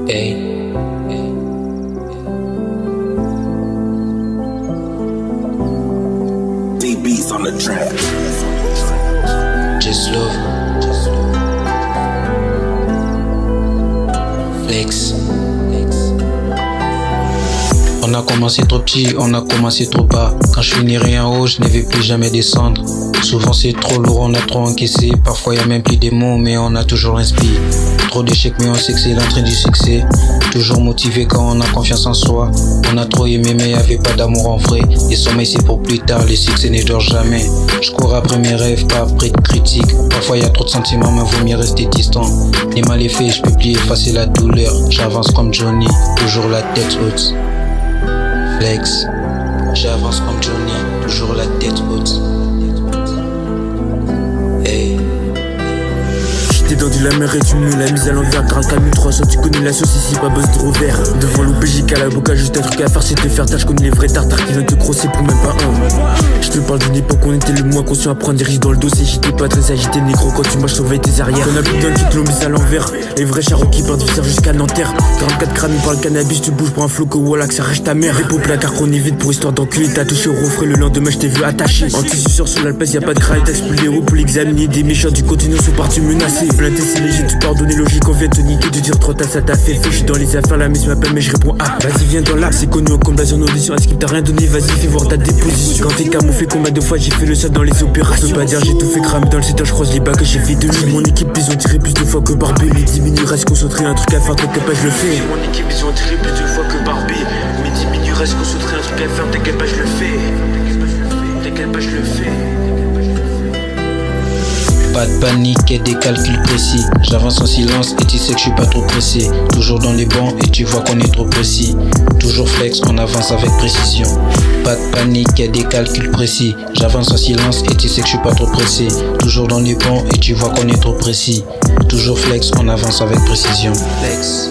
Hey. DB's on the track. Just love. Flex. On a commencé trop petit, on a commencé trop bas. Quand je finirai en haut, je ne vais plus jamais descendre. Souvent c'est trop lourd, on a trop encaissé. Parfois y a même plus des mots, mais on a toujours inspiré. Trop d'échecs, mais on sait que c'est l'entrée du succès. Toujours motivé quand on a confiance en soi. On a trop aimé, mais y avait pas d'amour en vrai. Les sommeils c'est pour plus tard, les succès ne durent jamais. Je cours après mes rêves, pas après de critiques. Parfois y a trop de sentiments, mais vaut mieux rester distant. Les mal est fait, je peux plus effacer la douleur. J'avance comme Johnny, toujours la tête haute. Flex, j'avance comme Johnny, toujours la tête haute. Hey. J'étais dans du la mer et tu me l'as mise à l'envers. Grâce à 1300, tu connais la sauce ici, pas boss de Robert. Devant l'OPJ à la boca, juste un truc à faire, c'est te faire tâche. Je connais les vrais tartares qui viennent te grosser pour même pas un. Je te parle d'une époque où on était le moins conscient à prendre des risques dans le dossier. J'étais pas très agité, négro, quand tu m'as surveillé tes arrières. On a plus d'un qui te l'ont mise à l'envers. Les vrais charros qui partent du cerf jusqu'à Nanterre. 44 grammes, par le cannabis, tu bouges pour un flow que voilà que ça reste ta mère. Répo placard qu'on évite pour histoire d'enculer. T'as touché au refrain, le lendemain je t'ai vu attaché. Anti-suceur sur l'Alpes, y'a pas de crainte, t'expulses les roues pour l'examiner. Des méchants du continent sont partis menacés. Planté c'est léger, tu pardonner logique, on vient te niquer. De dire trop tard, ça t'a fait. Je suis dans les affaires, la mise m'appelle, mais je réponds ah. Vas-y, viens dans l'axe, c'est connu en combinaison audition. Est-ce qu'il t'a rien donné? Vas-y, fais voir ta déposition. Quand t'es camouflé, combien de fois j'ai fait le sol dans les opérations. Je peux pas dire, j'ai tout fait cramer dans le secteur, je croise les bacs que j'ai fait de lui. Mon équipe, ils ont tiré plus de fois que Barbie. Les 10 minutes reste concentré, un truc à faire, t'inquiète pas, je le fais. Mon équipe, ils ont tiré plus de fois que Barbie. Mais 10 minutes reste concentré, un truc à faire, t'inquiète pas, je le fais. T'inquiète pas, je le fais. Pas de panique et des calculs précis. J'avance en silence et tu sais que je suis pas trop pressé. Toujours dans les bancs et tu vois qu'on est trop précis. Toujours flex, on avance avec précision. Pas de panique et des calculs précis. J'avance en silence et tu sais que je suis pas trop pressé. Toujours dans les bancs et tu vois qu'on est trop précis. Toujours flex, on avance avec précision. Flex.